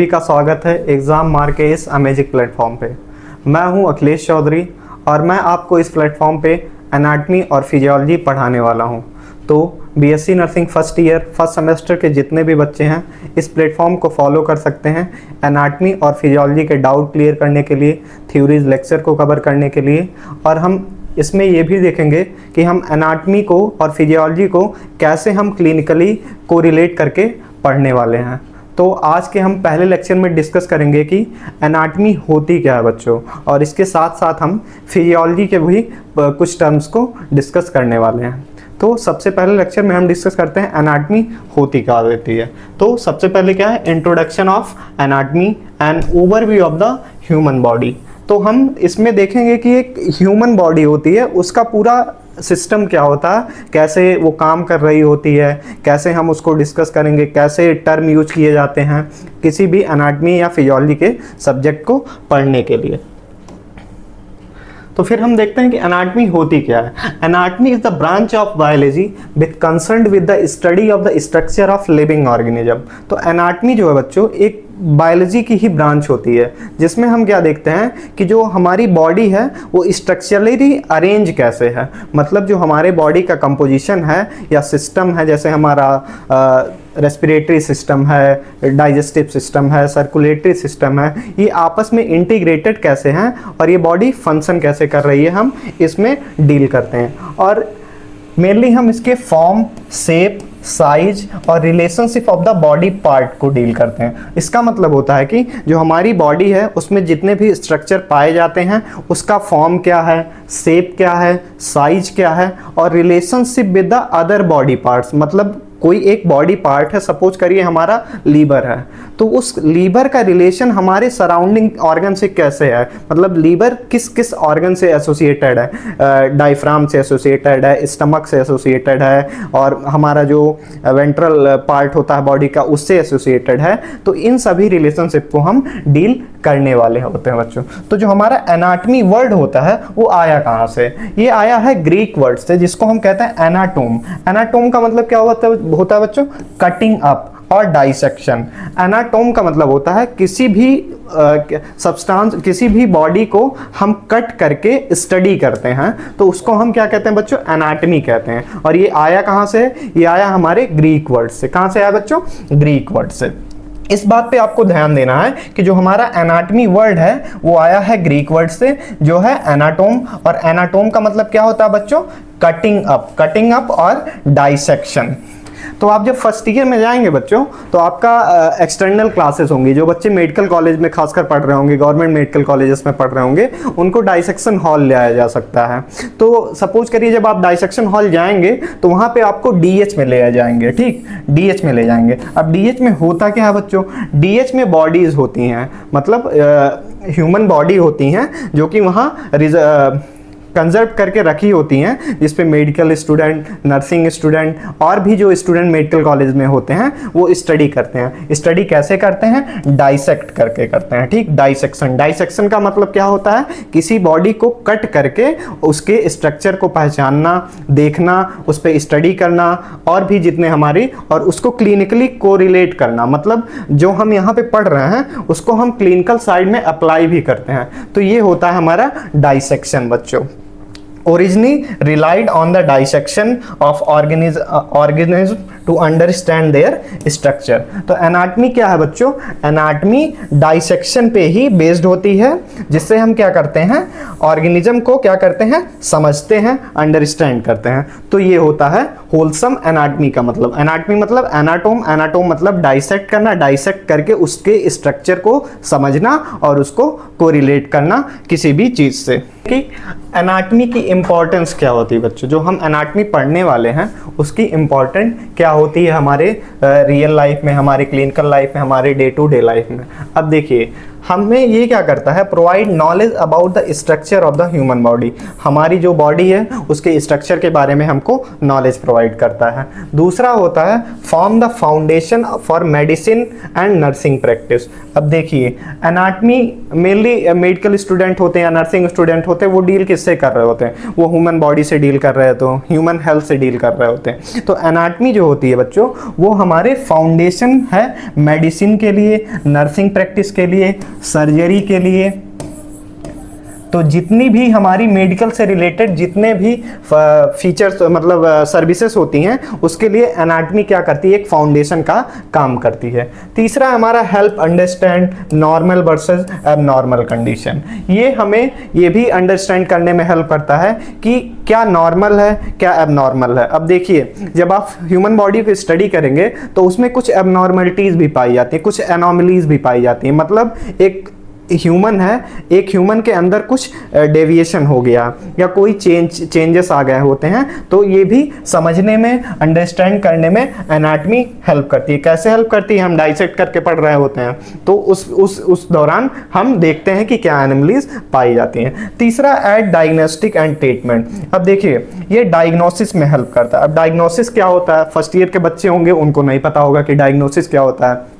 सभी का स्वागत है एग्ज़ाम मार्क के इस अमेजिंग प्लेटफॉर्म पे। मैं हूं अखिलेश चौधरी और मैं आपको इस प्लेटफॉर्म पे एनाटमी और फिजियोलॉजी पढ़ाने वाला हूं। तो BSc nursing first year first semester के जितने भी बच्चे हैं इस प्लेटफॉर्म को फॉलो कर सकते हैं एनाटमी और फिजियोलॉजी के डाउट क्लियर करने के लिए, थ्योरीज लेक्चर को कवर करने के लिए। और हम इसमें ये भी देखेंगे कि हम एनाटमी को और फिजियोलॉजी को कैसे हम क्लिनिकली कोरिलेट करके पढ़ने वाले हैं। तो आज के हम पहले लेक्चर में डिस्कस करेंगे कि एनाटमी होती क्या है बच्चों, और इसके साथ साथ हम फिजियोलॉजी के भी कुछ टर्म्स को डिस्कस करने वाले हैं। तो सबसे पहले लेक्चर में हम डिस्कस करते हैं एनाटमी होती क्या होती है। तो सबसे पहले क्या है, introduction of anatomy and overview of the human body. तो हम इसमें देखेंगे कि एक ह्यूमन बॉडी होती है, उसका पूरा सिस्टम क्या होता है, कैसे वो काम कर रही होती है, कैसे हम उसको डिस्कस करेंगे, कैसे टर्म यूज किए जाते हैं किसी भी एनाटमी या फिजियोलॉजी के सब्जेक्ट को पढ़ने के लिए। तो फिर हम देखते हैं कि एनाटमी होती क्या है। Anatomy is the branch of biology with concerned with the study of the structure of living organism. तो एनाटमी जो है बच्चों एक बायोलॉजी की ही ब्रांच होती है, जिसमें हम क्या देखते हैं कि जो हमारी बॉडी है वो स्ट्रक्चरली अरेंज कैसे है, मतलब जो हमारे बॉडी का कंपोजिशन है या सिस्टम है, जैसे हमारा रेस्पिरेटरी सिस्टम है, डाइजेस्टिव सिस्टम है, सर्कुलेटरी सिस्टम है, ये आपस में इंटीग्रेटेड कैसे हैं और ये बॉडी फंक्शन कैसे कर रही है, हम इसमें डील करते हैं। और मेनली हम इसके फॉर्म, शेप, साइज और relationship of the body part को डील करते हैं। इसका मतलब होता है कि जो हमारी बॉडी है उसमें जितने भी स्ट्रक्चर पाए जाते हैं उसका फॉर्म क्या है, शेप क्या है, साइज क्या है और relationship with the other body parts. मतलब कोई एक बॉडी पार्ट है, सपोज करिए हमारा लीवर है, तो उस लीवर का रिलेशन हमारे सराउंडिंग ऑर्गन से कैसे है, मतलब लीवर किस किस ऑर्गन से एसोसिएटेड है, डायफ्राम से एसोसिएटेड है, स्टमक से एसोसिएटेड है और हमारा जो वेंट्रल पार्ट होता है बॉडी का उससे एसोसिएटेड है। तो इन सभी रिलेशनशिप को हम डील करने वाले होते हैं बच्चों। तो जो हमारा एनाटमी वर्ड होता है वो आया कहाँ से, ये आया है ग्रीक वर्ड से, जिसको हम कहते हैं एनाटोम। एनाटोम का मतलब क्या होता है बच्चों, कटिंग अप और डाइसेक्शन। एनाटोम का मतलब होता है किसी भी सब्सटेंस, किसी भी बॉडी को हम कट करके स्टडी करते हैं तो उसको हम क्या कहते हैं बच्चों, एनाटमी कहते हैं। और ये आया कहाँ से, ये आया हमारे ग्रीक वर्ड से। कहाँ से आया बच्चों, ग्रीक वर्ड से। इस बात पे आपको ध्यान देना है कि जो हमारा एनाटमी वर्ड है वो आया है ग्रीक वर्ड से, जो है एनाटोम। और एनाटोम का मतलब क्या होता है बच्चों, कटिंग अप और डाइसेक्शन। तो आप जब फर्स्ट ईयर में जाएंगे बच्चों तो आपका एक्सटर्नल क्लासेस होंगी। जो बच्चे मेडिकल कॉलेज में खासकर पढ़ रहे होंगे, गवर्नमेंट मेडिकल कॉलेजेस में पढ़ रहे होंगे, उनको डाइसेक्शन हॉल ले आया जा सकता है। तो सपोज करिए जब आप डाइसेक्शन हॉल जाएंगे तो वहाँ पे आपको डीएच में ले जाएंगे, ठीक, डीएच में ले जाएंगे। अब डीएच में होता क्या है बच्चों, डीएच में बॉडीज होती हैं, मतलब ह्यूमन बॉडी होती हैं जो कि वहाँ कंजर्व करके रखी होती हैं, जिसपे मेडिकल स्टूडेंट, नर्सिंग स्टूडेंट और भी जो स्टूडेंट मेडिकल कॉलेज में होते हैं वो स्टडी करते हैं। स्टडी कैसे करते हैं, डाइसेक्ट करके करते हैं, ठीक। डाइसेक्शन का मतलब क्या होता है, किसी बॉडी को कट करके उसके स्ट्रक्चर को पहचानना, देखना, उस पर स्टडी करना और भी जितने हमारी, और उसको क्लिनिकली कोरिलेट करना, मतलब जो हम यहाँ पे पढ़ रहे हैं उसको हम क्लिनिकल साइड में अप्लाई भी करते हैं। तो ये होता है हमारा डाइसेक्शन बच्चों। Originally relied on the dissection of organism to understand their structure। तो एनाटमी क्या है बच्चों, एनाटमी डाइसेक्शन पे ही बेस्ड होती है, जिससे हम क्या करते हैं, ऑर्गेनिज्म को क्या करते हैं, समझते हैं, अंडरस्टैंड करते हैं। तो ये होता है होलसम एनाटमी का मतलब। एनाटमी मतलब एनाटोम, एनाटोम मतलब डाइसेक्ट करना, डाइसेक्ट करके उसके स्ट्रक्चर को समझना और उसको कोरिलेट करना किसी भी चीज से। कि एनाटमी की इंपॉर्टेंस क्या होती है बच्चों, जो हम एनाटमी पढ़ने वाले हैं उसकी इंपॉर्टेंट क्या होती है हमारे रियल लाइफ में, हमारे क्लिनिकल लाइफ में, हमारे डे टू डे लाइफ में। अब देखिए हमें ये क्या करता है, provide knowledge about the structure of the human body, हमारी जो बॉडी है उसके स्ट्रक्चर के बारे में हमको नॉलेज प्रोवाइड करता है। दूसरा होता है form the foundation for medicine and nursing practice. अब देखिए एनाटमी मेनली मेडिकल स्टूडेंट होते हैं या नर्सिंग स्टूडेंट होते हैं, वो डील किससे कर रहे होते हैं, वो ह्यूमन बॉडी से डील कर रहे हैं, तो ह्यूमन हेल्थ से डील कर रहे होते हैं। तो एनाटमी जो होती है बच्चों, वो हमारे फाउंडेशन है मेडिसिन के लिए, नर्सिंग प्रैक्टिस के लिए, सर्जरी के लिए। तो जितनी भी हमारी मेडिकल से रिलेटेड जितने भी फीचर्स मतलब सर्विसेज होती हैं, उसके लिए एनाटमी क्या करती है, एक फाउंडेशन का काम करती है। तीसरा हमारा help understand normal versus abnormal condition, ये हमें ये भी अंडरस्टैंड करने में हेल्प करता है कि क्या नॉर्मल है क्या एबनॉर्मल है। अब देखिए जब आप ह्यूमन बॉडी को स्टडी करेंगे तो उसमें कुछ एबनॉर्मलिटीज भी पाई जाती है, कुछ एनोमलीज भी पाई जाती है। मतलब एक ह्यूमन है, एक ह्यूमन के अंदर कुछ डेविएशन हो गया या कोई चेंजेस आ गए होते हैं, तो ये भी समझने में, अंडरस्टैंड करने में एनाटमी हेल्प करती है। कैसे हेल्प करती है, हम डाइसेक्ट करके पढ़ रहे होते हैं तो उस दौरान हम देखते हैं कि क्या एनिमलीज पाई जाती हैं। तीसरा एट डायग्नोस्टिक एंड ट्रीटमेंट। अब देखिए ये डायग्नोसिस में हेल्प करता है। अब डायग्नोसिस क्या होता है, फर्स्ट ईयर के बच्चे होंगे उनको नहीं पता होगा कि डायग्नोसिस क्या होता है।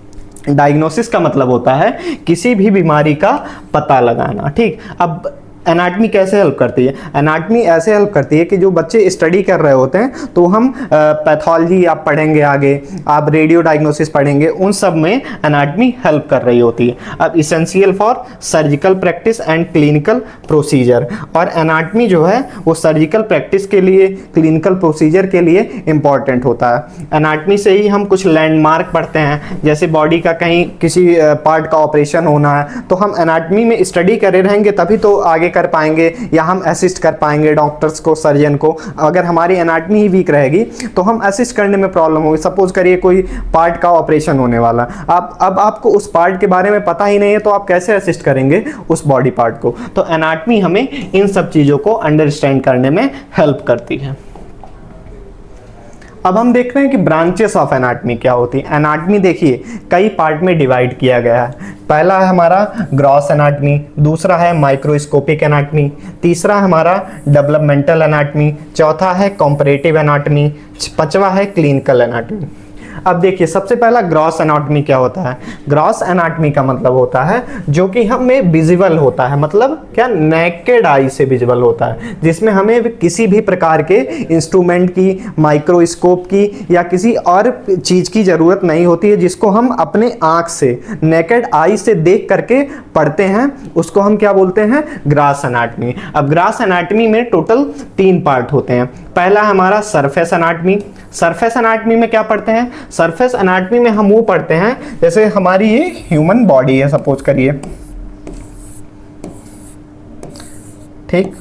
डायग्नोसिस का मतलब होता है किसी भी बीमारी का पता लगाना, ठीक। अब एनाटमी कैसे हेल्प करती है, एनाटमी ऐसे हेल्प करती है कि जो बच्चे स्टडी कर रहे होते हैं, तो हम पैथोलॉजी आप पढ़ेंगे आगे, आप रेडियो डायग्नोसिस पढ़ेंगे, उन सब में एनाटमी हेल्प कर रही होती है। अब essential for surgical practice and clinical procedure, और एनाटमी जो है वो सर्जिकल प्रैक्टिस के लिए, क्लिनिकल प्रोसीजर के लिए इंपॉर्टेंट होता है। एनाटमी से ही हम कुछ लैंडमार्क पढ़ते हैं, जैसे बॉडी का कहीं किसी पार्ट का ऑपरेशन होना है तो हम एनाटमी में स्टडी करे रहेंगे तभी तो आगे कर पाएंगे या हम असिस्ट कर पाएंगे डॉक्टर्स को, सर्जन को। अगर हमारी एनाटमी ही वीक रहेगी तो हम असिस्ट करने में प्रॉब्लम होगी। सपोज करिए कोई पार्ट का ऑपरेशन होने वाला, अब आपको उस पार्ट के बारे में पता ही नहीं है तो आप कैसे असिस्ट करेंगे उस बॉडी पार्ट को। तो एनाटमी हमें इन सब चीजों को अंडरस्टैंड करने में हेल्प करती है। अब हम देख रहे हैं कि ब्रांचेस ऑफ एनाटमी क्या होती है। एनाटमी देखिए कई पार्ट में डिवाइड किया गया है। पहला है हमारा ग्रॉस एनाटमी, दूसरा है माइक्रोस्कोपिक एनाटमी, तीसरा हमारा डेवलपमेंटल एनाटमी, चौथा है कंपैरेटिव एनाटमी, पांचवा है क्लिनिकल एनाटमी। अब देखिए सबसे पहला ग्रॉस एनाटमी क्या होता है। ग्रॉस एनाटमी का मतलब होता है जो कि हमें विजिबल होता है, मतलब क्या, नेकेड आई से विजिबल होता है, जिसमें हमें किसी भी प्रकार के इंस्ट्रूमेंट की, माइक्रोस्कोप की या किसी और चीज की जरूरत नहीं होती है, जिसको हम अपने आंख से, नेकेड आई से देख करके पढ़ते हैं, उसको हम क्या बोलते हैं, ग्रॉस एनाटमी। अब ग्रॉस एनाटमी में टोटल 3 पार्ट होते हैं। पहला हमारा सरफेस एनाटमी। सरफेस एनाटमी में क्या पढ़ते हैं, सरफेस एनाटमी में हम वो पढ़ते हैं जैसे हमारी ये ह्यूमन बॉडी है, सपोज करिए, ठीक।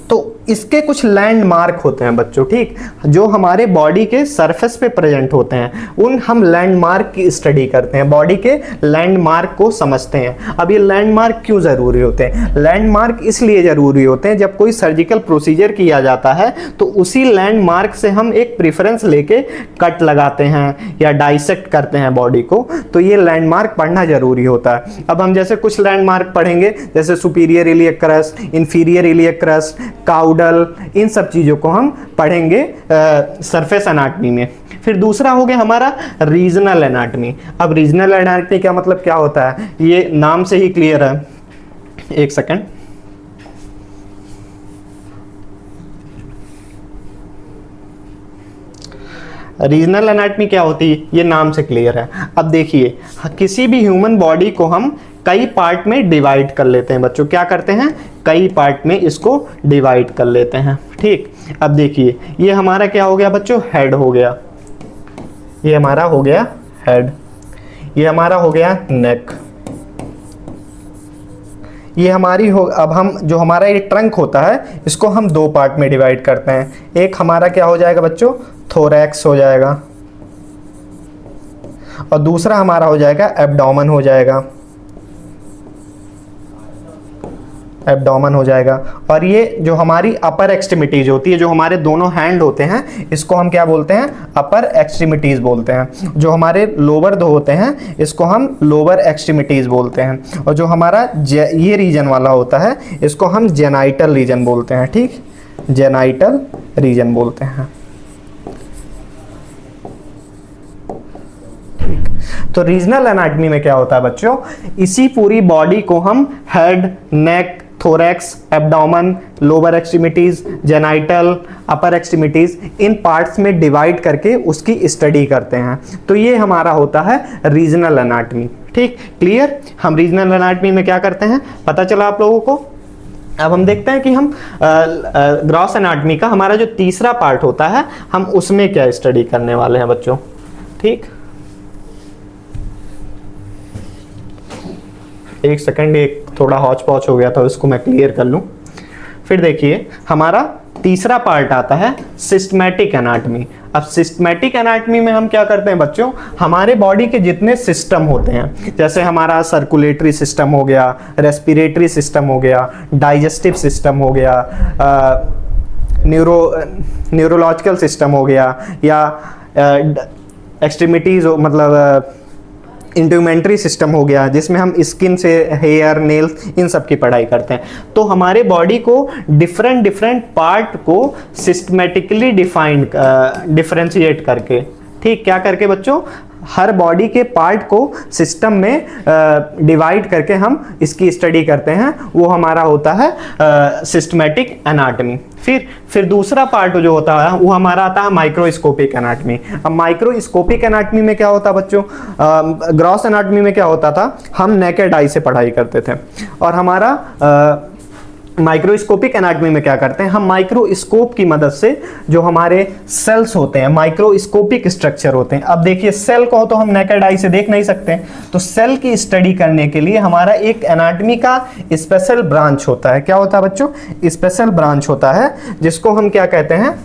तो इसके कुछ लैंडमार्क होते हैं बच्चों, ठीक, जो हमारे बॉडी के सरफेस पे प्रेजेंट होते हैं, उन हम लैंडमार्क की स्टडी करते हैं, बॉडी के लैंडमार्क को समझते हैं। अब ये लैंडमार्क क्यों जरूरी होते हैं, लैंडमार्क इसलिए जरूरी होते हैं जब कोई सर्जिकल प्रोसीजर किया जाता है तो उसी लैंडमार्क से हम एक प्रेफरेंस लेके कट लगाते हैं या डाइसेक्ट करते हैं बॉडी को, तो ये लैंडमार्क पढ़ना जरूरी होता है। अब हम जैसे कुछ लैंडमार्क पढ़ेंगे जैसे superior iliac crest, inferior iliac crest, caudal, इन सब चीजों को हम पढ़ेंगे सरफेस एनाटमी में। फिर दूसरा हो गया हमारा रीजनल एनाटमी। अब रीजनल एनाटमी का मतलब क्या होता है, ये नाम से ही क्लियर है। एक सेकंड, रीजनल एनाटमी क्या होती है, ये नाम से क्लियर है। अब देखिए किसी भी ह्यूमन बॉडी को हम कई पार्ट में डिवाइड कर लेते हैं बच्चों, क्या करते हैं, कई पार्ट में इसको डिवाइड कर लेते हैं, ठीक। अब देखिए ये हमारा क्या हो गया बच्चों, हेड हो गया, ये हमारा हो गया हेड, ये हमारा हो गया नेक, ये हमारी हो। अब हम जो हमारा ये ट्रंक होता है इसको हम 2 पार्ट में डिवाइड करते हैं। एक हमारा क्या हो जाएगा बच्चों, थोरैक्स हो जाएगा, और दूसरा हमारा हो जाएगा एब्डोमेन हो जाएगा। एब्डोमेन हो जाएगा। और ये जो हमारी अपर एक्सट्रीमिटीज होती है, जो हमारे दोनों हैंड होते हैं, इसको हम क्या बोलते हैं? अपर एक्सट्रीमिटीज बोलते हैं। जो हमारे लोअर दो होते हैं, इसको हम लोअर एक्सट्रीमिटीज बोलते हैं। और जो हमारा ये रीजन वाला होता है, इसको हम जेनाइटल रीजन बोलते हैं। ठीक, जेनाइटल रीजन बोलते हैं। तो रीजनल एनाटॉमी में क्या होता है बच्चों? इसी पूरी बॉडी को हम head, neck, thorax, abdomen, lower extremities, genital, upper extremities, इन पार्ट्स में डिवाइड करके उसकी स्टडी करते हैं। तो ये हमारा होता है रीजनल एनाटॉमी। ठीक, क्लियर? हम रीजनल एनाटॉमी में क्या करते हैं, पता चला आप लोगों को? अब हम देखते हैं कि हम ग्रॉस एनाटॉमी का हमारा जो तीसरा पार्ट होता है, हम उसमें क्या स्टडी करने वाले हैं बच्चों। ठीक, एक सेकंड, एक थोड़ा हौच पौच हो गया था, इसको मैं क्लियर कर लूं। फिर देखिए, हमारा तीसरा पार्ट आता है सिस्टमैटिक एनाटॉमी। अब सिस्टमैटिक एनाटॉमी में हम क्या करते हैं बच्चों? हमारे बॉडी के जितने सिस्टम होते हैं, जैसे हमारा सर्कुलेटरी सिस्टम हो गया, रेस्पिरेटरी सिस्टम हो गया, डाइजेस्टिव सिस्टम हो गया, न्यूरोलॉजिकल सिस्टम हो गया, या एक्सट्रीमिटीज मतलब इंट्यूमेंट्री सिस्टम हो गया, जिसमें हम स्किन से हेयर, नेल्स, इन सब की पढ़ाई करते हैं। तो हमारे बॉडी को डिफरेंट पार्ट को सिस्टमेटिकली डिफरेंशिएट करके, ठीक, क्या करके बच्चों? हर बॉडी के पार्ट को सिस्टम में डिवाइड करके हम इसकी स्टडी करते हैं, वो हमारा होता है सिस्टमैटिक एनाटॉमी। फिर दूसरा पार्ट जो होता है वो हमारा आता है माइक्रोस्कोपिक एनाटॉमी। अब माइक्रोस्कोपिक एनाटॉमी में क्या होता है बच्चों? ग्रॉस एनाटॉमी में क्या होता था? हम नेकेड आई से पढ़ाई करते थे, और हमारा माइक्रोस्कोपिक एनाटॉमी में क्या करते हैं? हम माइक्रोस्कोप की मदद से जो हमारे सेल्स होते हैं, माइक्रोस्कोपिक स्ट्रक्चर होते हैं। अब देखिए, सेल को तो हम नेकेड आई से देख नहीं सकते, तो सेल की स्टडी करने के लिए हमारा एक एनाटॉमी का स्पेशल ब्रांच होता है। क्या होता है बच्चों? स्पेशल ब्रांच होता है, जिसको हम क्या कहते हैं?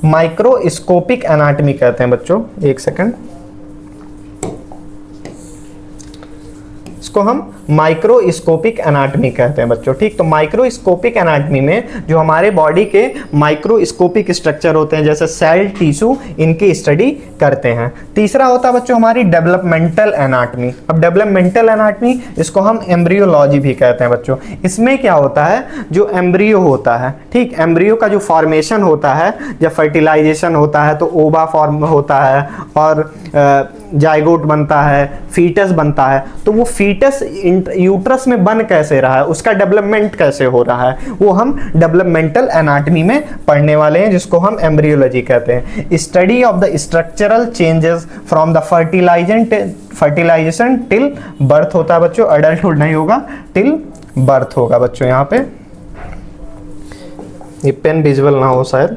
माइक्रोस्कोपिक एनाटॉमी कहते हैं बच्चों। एक सेकंड, इसको हम माइक्रोस्कोपिक एनाटॉमी कहते हैं बच्चों। ठीक, तो माइक्रोस्कोपिक एनाटॉमी में जो हमारे बॉडी के माइक्रोस्कोपिक स्ट्रक्चर होते हैं, जैसे सेल, टिश्यू, इनकी स्टडी करते हैं। तीसरा होता है बच्चों हमारी डेवलपमेंटल एनाटॉमी। अब डेवलपमेंटल एनाटॉमी, इसको हम एम्ब्रियोलॉजी भी कहते हैं बच्चों। इसमें क्या होता है? जो एम्ब्रियो होता है, ठीक, एम्ब्रियो का जो फॉर्मेशन होता है, जब फर्टिलाइजेशन होता है तो ओवा फॉर्म होता है, और जाइगोट बनता है, फीटस बनता है। तो वो फीटस यूट्रस में बन कैसे रहा है, उसका डेवलपमेंट कैसे हो रहा है, वो हम डेवलपमेंटल एनाटॉमी में पढ़ने वाले हैं, जिसको हम एम्ब्रियोलॉजी कहते हैं। Study of the structural changes from the fertilisation till birth होता है बच्चों। अडल्टहुड नहीं होगा, टिल बर्थ होगा बच्चों। यहाँ पे ये पेन विजुअल ना हो शायद,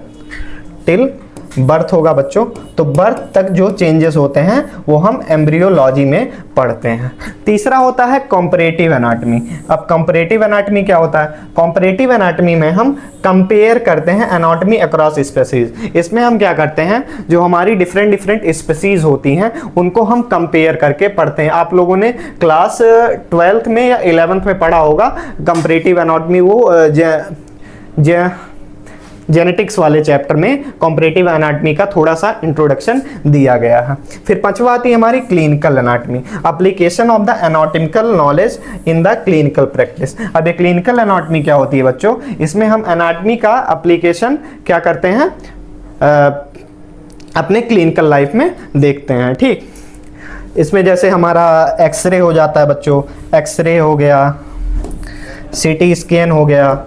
टिल बर्थ होगा बच्चों। तो बर्थ तक जो चेंजेस होते हैं वो हम एम्ब्रियोलॉजी में पढ़ते हैं। तीसरा होता है कंपैरेटिव एनाटॉमी। अब कंपैरेटिव एनाटॉमी क्या होता है? कंपैरेटिव एनाटॉमी में हम कंपेयर करते हैं एनाटॉमी अक्रॉस स्पीसीज। इसमें हम क्या करते हैं, जो हमारी डिफरेंट स्पीसीज होती हैं उनको हम कंपेयर करके पढ़ते हैं। आप लोगों ने क्लास 12th में या 11th में पढ़ा होगा कंपैरेटिव एनाटॉमी, वो जेनेटिक्स वाले चैप्टर में कंपैरेटिव एनाटॉमी का थोड़ा सा इंट्रोडक्शन दिया गया है। फिर पांचवा आती है हमारी clinical anatomy, application of the anatomical knowledge in the clinical practice. अब ये क्लिनिकल एनाटॉमी क्या होती है बच्चों? इसमें हम एनाटॉमी का एप्लीकेशन क्या करते हैं, अपने क्लिनिकल लाइफ में देखते हैं। ठीक, इसमें जैसे हमारा एक्सरे हो जाता है बच्चों, एक्सरे हो गया, सीटी स्कैन हो गया,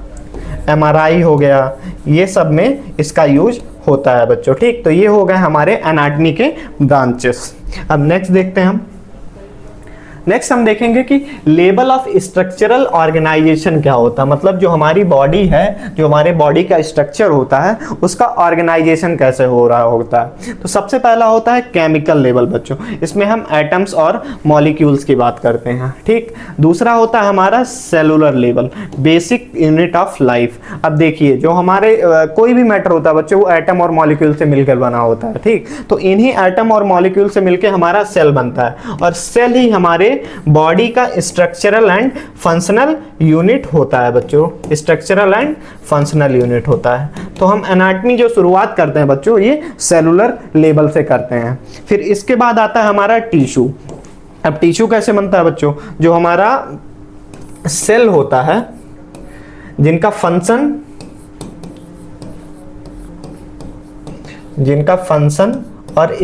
MRI हो गया, ये सब में इसका यूज होता है बच्चों। ठीक, तो ये हो गए हमारे एनाटॉमी के ब्रांचेस। अब नेक्स्ट देखते हैं नेक्स्ट हम देखेंगे कि लेवल ऑफ स्ट्रक्चरल ऑर्गेनाइजेशन क्या होता है। मतलब जो हमारी बॉडी है, जो हमारे बॉडी का स्ट्रक्चर होता है, उसका ऑर्गेनाइजेशन कैसे हो रहा होता है। तो सबसे पहला होता है केमिकल लेवल बच्चों, इसमें हम एटम्स और मॉलिक्यूल्स की बात करते हैं। ठीक, दूसरा होता है हमारा cellular level, basic unit of life. अब देखिए, जो हमारे कोई भी मैटर होता है बच्चों, वो एटम और मॉलिक्यूल से मिलकर बना होता है। ठीक, तो इन्हीं एटम और मॉलिक्यूल से मिलकर हमारा सेल बनता है, और सेल ही हमारे ये बॉडी का स्ट्रक्चरल एंड फंक्शनल यूनिट होता है बच्चों, स्ट्रक्चरल एंड फंक्शनल यूनिट होता है। तो हम एनाटॉमी जो शुरुआत करते हैं बच्चों ये सेलुलर लेवल से करते हैं। फिर इसके बाद आता है हमारा टिश्यू। अब टिश्यू कैसे बनता है बच्चों? जो हमारा सेल होता है जिनका फंक्शन और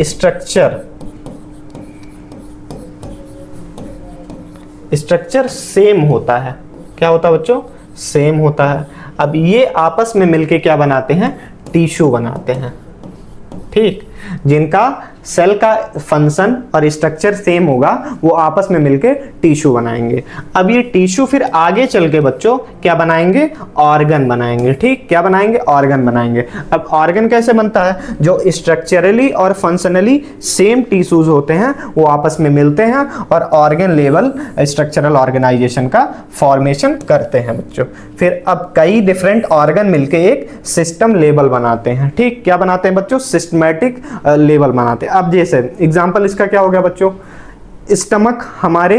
स्ट्रक्चर सेम होता है। क्या होता है बच्चों? सेम होता है। अब ये आपस में मिलके क्या बनाते हैं? टिश्यू बनाते हैं। ठीक, जिनका सेल का फंक्शन और स्ट्रक्चर सेम होगा वो आपस में मिलके टिश्यू बनाएंगे। अब ये टिश्यू फिर आगे चल के बच्चों क्या बनाएंगे? ऑर्गन बनाएंगे। ठीक, क्या बनाएंगे? ऑर्गन बनाएंगे। अब ऑर्गन कैसे बनता है? जो स्ट्रक्चरली और फंक्शनली सेम टिश्यूज होते हैं वो आपस में मिलते हैं और ऑर्गन लेवल स्ट्रक्चरल ऑर्गेनाइजेशन का फॉर्मेशन करते हैं बच्चों। फिर अब कई डिफरेंट ऑर्गन मिलके एक सिस्टम लेवल बनाते हैं। ठीक, क्या बनाते हैं बच्चों? सिस्टमैटिक लेवल बनाते हैं। अब जैसे एग्जांपल इसका क्या हो गया बच्चों? स्टमक हमारे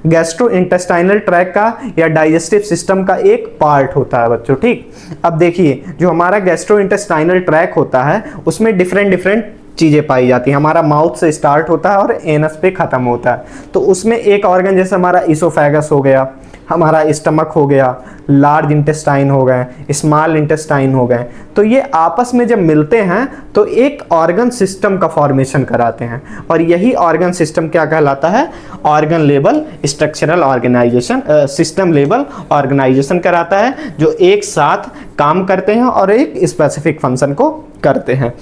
गैस्ट्रो इंटेस्टाइनल ट्रैक का या डाइजेस्टिव सिस्टम का एक पार्ट होता है बच्चों। ठीक, अब देखिए जो हमारा गैस्ट्रो इंटेस्टाइनल ट्रैक होता है उसमें डिफरेंट चीजें पाई जाती हैं। हमारा माउथ से स्टार्ट होता है और एनस पे खत्म होता है। तो उसमें एक ऑर्गन जैसे हमारा इसोफेगस हो गया, हमारा स्टमक हो गया, लार्ज इंटेस्टाइन हो गए, स्मॉल इंटेस्टाइन हो गए, तो ये आपस में जब मिलते हैं तो एक ऑर्गन सिस्टम का फॉर्मेशन कराते हैं और यही ऑर्गन सिस्टम क्या कहलाता है? Organ level structural organisation, system level organisation कराता है, जो एक साथ काम करते हैं और एक स्पेसिफिक फंक्शन को करते हैं।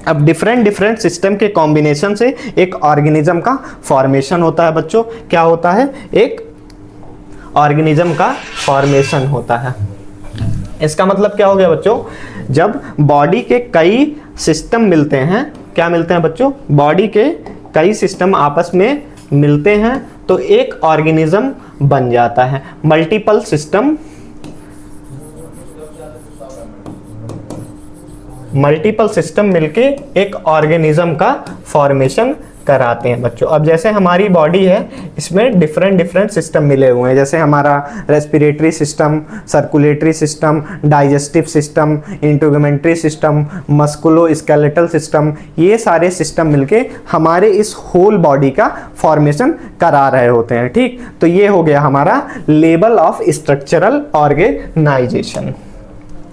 अब डिफरेंट सिस्टम के कॉम्बिनेशन से एक ऑर्गेनिज्म का फॉर्मेशन होता है बच्चों। क्या होता है? एक ऑर्गेनिज्म का फॉर्मेशन होता है। इसका मतलब क्या हो गया बच्चों? जब बॉडी के कई सिस्टम मिलते हैं, क्या मिलते हैं बच्चों? बॉडी के कई सिस्टम आपस में मिलते हैं तो एक ऑर्गेनिज्म बन जाता है। मल्टीपल सिस्टम मिलके एक ऑर्गेनिज्म का फॉर्मेशन कराते हैं बच्चों। अब जैसे हमारी बॉडी है इसमें डिफरेंट सिस्टम मिले हुए हैं, जैसे हमारा respiratory system, circulatory system, digestive system, integumentary system, musculoskeletal system, ये सारे सिस्टम मिलके हमारे इस होल बॉडी का फॉर्मेशन करा रहे होते हैं। ठीक, तो ये हो गया हमारा level of structural organisation.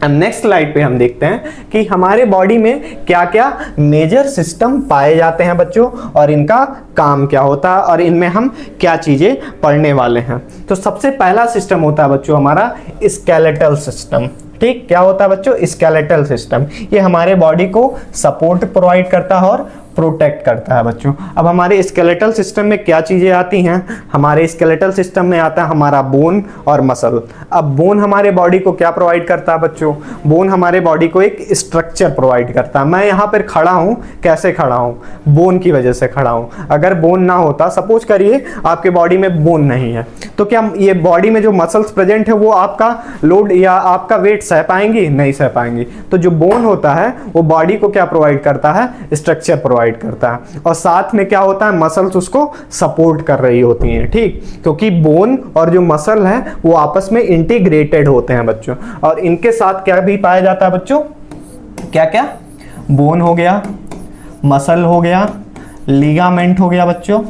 Next slide पे हम देखते हैं कि हमारे बॉडी में क्या क्या मेजर सिस्टम पाए जाते हैं बच्चों और इनका काम क्या होता है और इनमें हम क्या चीजें पढ़ने वाले हैं। तो सबसे पहला सिस्टम होता है बच्चों हमारा स्केलेटल सिस्टम। ठीक, क्या होता है बच्चों? Skeletal system. ये हमारे बॉडी को सपोर्ट प्रोवाइड करता है और प्रोटेक्ट करता है बच्चों। अब हमारे स्केलेटल सिस्टम में क्या चीजें आती हैं? हमारे स्केलेटल सिस्टम में आता है हमारा बोन और मसल। अब बोन हमारे बॉडी को क्या प्रोवाइड करता है बच्चों? बोन हमारे बॉडी को एक स्ट्रक्चर प्रोवाइड करता है। मैं यहाँ पर खड़ा हूँ, कैसे खड़ा हूँ? बोन की वजह से खड़ा हूँ। अगर बोन ना होता, सपोज करिए आपके बॉडी में बोन नहीं है, तो क्या ये बॉडी में जो मसल्स प्रेजेंट है वो आपका लोड या आपका वेट सह पाएंगी? नहीं सह पाएंगी। तो जो बोन होता है वो बॉडी को क्या प्रोवाइड करता है? स्ट्रक्चर प्रोवाइड करता है और साथ में क्या होता है? मसल्स उसको सपोर्ट कर रही होती हैं। ठीक, क्योंकि बोन और जो मसल है वो आपस में इंटीग्रेटेड होते हैं बच्चों। और इनके साथ क्या भी पाया जाता है बच्चों? क्या क्या? बोन हो गया, मसल हो गया, लिगामेंट हो गया बच्चों।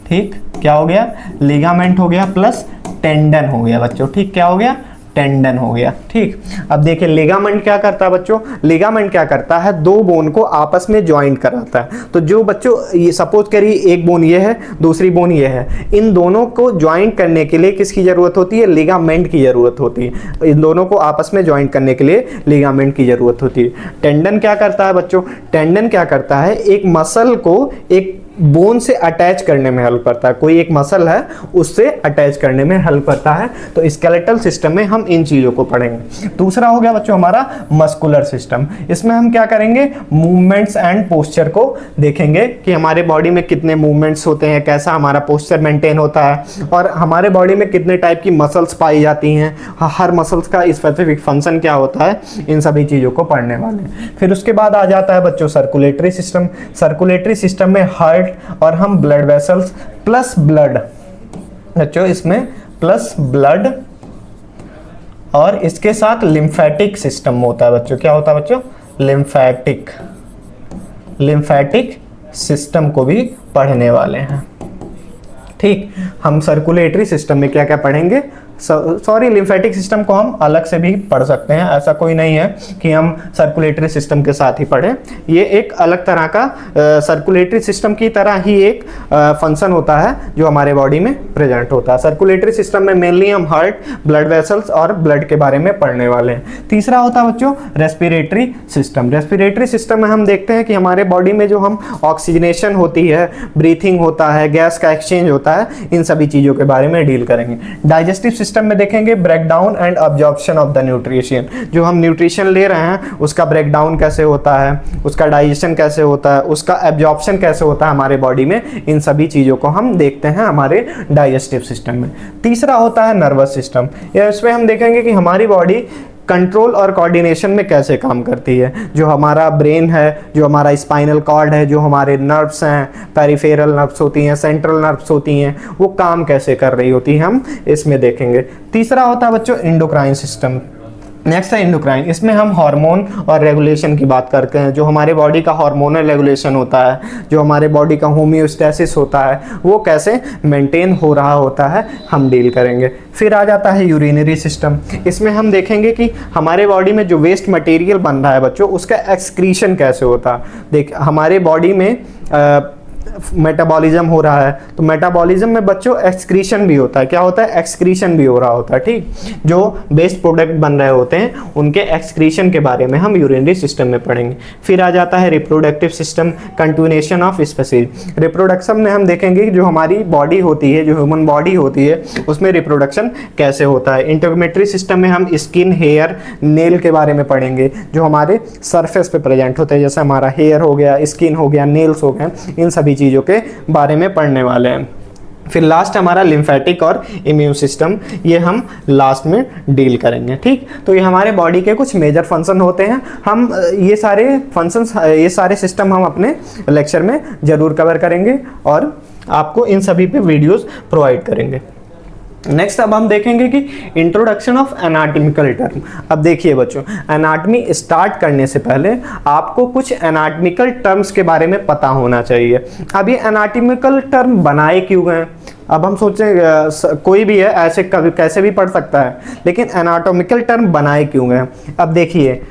ठीक, क्या हो गया? लिगामेंट हो गया प्लस टेंडन हो गया बच्चों। ठीक, क्या हो गया? टेंडन हो गया। ठीक, अब देखिए लिगामेंट क्या करता है बच्चों? लिगामेंट क्या करता है? दो बोन को आपस में ज्वाइंट कराता है। तो जो बच्चों ये सपोज करिए एक बोन ये है, दूसरी बोन ये है, इन दोनों को ज्वाइंट करने के लिए किसकी जरूरत होती है? लिगामेंट की जरूरत होती है। इन दोनों को आपस में ज्वाइंट करने के लिए लिगामेंट की जरूरत होती है। टेंडन क्या करता है बच्चों? टेंडन क्या करता है? एक मसल को एक बोन से अटैच करने में हेल्प करता है। कोई एक मसल है उससे अटैच करने में हेल्प करता है। तो स्केलेटल सिस्टम में हम इन चीजों को पढ़ेंगे। दूसरा हो गया बच्चों हमारा मस्कुलर सिस्टम। इसमें हम क्या करेंगे? मूवमेंट्स एंड पोस्चर को देखेंगे कि हमारे बॉडी में कितने मूवमेंट्स होते हैं, कैसा हमारा पोस्चर मेंटेन होता है और हमारे बॉडी में कितने टाइप की मसल्स पाई जाती हैं, हर मसल्स का स्पेसिफिक फंक्शन क्या होता है, इन सभी चीजों को पढ़ने वाले हैं। फिर उसके बाद आ जाता है बच्चों सर्कुलेटरी सिस्टम। सर्कुलेटरी सिस्टम में हार्ट हार्ट और हम ब्लड वेसल्स प्लस ब्लड बच्चों, इसमें प्लस ब्लड और इसके साथ लिम्फेटिक सिस्टम होता है बच्चों। क्या होता है बच्चों? लिम्फेटिक सिस्टम को भी पढ़ने वाले हैं। ठीक, हम सर्कुलेटरी सिस्टम में क्या क्या पढ़ेंगे? सॉरी, लिम्फेटिक सिस्टम को हम अलग से भी पढ़ सकते हैं, ऐसा कोई नहीं है कि हम सर्कुलेटरी सिस्टम के साथ ही पढ़ें। ये एक अलग तरह का सर्कुलेटरी सिस्टम की तरह ही एक फंक्शन होता है जो हमारे बॉडी में प्रेजेंट होता है। सर्कुलेटरी सिस्टम में मेनली हम हार्ट, ब्लड वेसल्स और ब्लड के बारे में पढ़ने वाले हैं। तीसरा होता है बच्चों रेस्पिरेटरी सिस्टम। रेस्पिरेटरी सिस्टम में हम देखते हैं कि हमारे बॉडी में जो हम ऑक्सीजनेशन होती है, ब्रीथिंग होता है, गैस का एक्सचेंज होता है, इन सभी चीज़ों के बारे में डील करेंगे। डाइजेस्टिव सिस्टम में देखेंगे breakdown and absorption of the nutrition. जो हम न्यूट्रिशन ले रहे हैं उसका ब्रेकडाउन कैसे होता है, उसका डाइजेशन कैसे होता है, उसका एब्जॉर्प्शन कैसे होता है हमारे बॉडी में, इन सभी चीज़ों को हम देखते हैं हमारे डाइजेस्टिव सिस्टम में। तीसरा होता है नर्वस सिस्टम। इसमें हम देखेंगे कि हमारी बॉडी कंट्रोल और कोऑर्डिनेशन में कैसे काम करती है। जो हमारा ब्रेन है, जो हमारा स्पाइनल कॉर्ड है, जो हमारे नर्व्स हैं, पेरिफेरल नर्व्स होती हैं, सेंट्रल नर्व्स होती हैं, वो काम कैसे कर रही होती हैं, हम इसमें देखेंगे। तीसरा होता है बच्चों एंडोक्राइन सिस्टम। नेक्स्ट है एंडोक्राइन। इसमें हम हार्मोन और रेगुलेशन की बात करते हैं। जो हमारे बॉडी का हार्मोनल रेगुलेशन होता है, जो हमारे बॉडी का होम्योस्टेसिस होता है, वो कैसे मेंटेन हो रहा होता है, हम डील करेंगे। फिर आ जाता है यूरिनरी सिस्टम। इसमें हम देखेंगे कि हमारे बॉडी में जो वेस्ट मटेरियल बन रहा है बच्चों, उसका एक्सक्रीशन कैसे होता है। देख, हमारे बॉडी में मेटाबॉलिज्म हो रहा है, तो मेटाबॉलिज्म में बच्चों एक्सक्रीशन भी होता है। क्या होता है? एक्सक्रीशन भी हो रहा होता है। ठीक, जो वेस्ट प्रोडक्ट बन रहे होते हैं उनके एक्सक्रीशन के बारे में हम यूरिनरी सिस्टम में पढ़ेंगे। फिर आ जाता है reproductive system, continuation of species. Reproduction में हम देखेंगे कि जो हमारी बॉडी होती है, जो ह्यूमन बॉडी होती है, उसमें रिप्रोडक्शन कैसे होता है। इंटीग्रेटरी सिस्टम में हम स्किन, हेयर, नेल के बारे में पढ़ेंगे, जो हमारे सरफेस पे प्रेजेंट होते हैं, जैसे हमारा हेयर हो गया, स्किन हो गया, नेल्स हो गए, इन सभी चीज़ों के बारे में पढ़ने वाले हैं। फिर लास्ट हमारा लिम्फेटिक और इम्यून सिस्टम, ये हम लास्ट में डील करेंगे। ठीक, तो ये हमारे बॉडी के कुछ मेजर फंक्शन होते हैं। हम ये सारे फंक्शंस, ये सारे सिस्टम हम अपने लेक्चर में ज़रूर कवर करेंगे और आपको इन सभी पे वीडियोस प्रोवाइड करेंगे। नेक्स्ट अब हम देखेंगे कि इंट्रोडक्शन ऑफ एनाटॉमिकल टर्म। अब देखिए बच्चों, एनाटॉमी स्टार्ट करने से पहले आपको कुछ एनाटॉमिकल टर्म्स के बारे में पता होना चाहिए। अब ये एनाटॉमिकल टर्म बनाए क्यों गए? अब हम सोचें कोई भी है ऐसे कभी कैसे भी पढ़ सकता है, लेकिन एनाटॉमिकल टर्म बनाए क्यों गए? अब देखिए,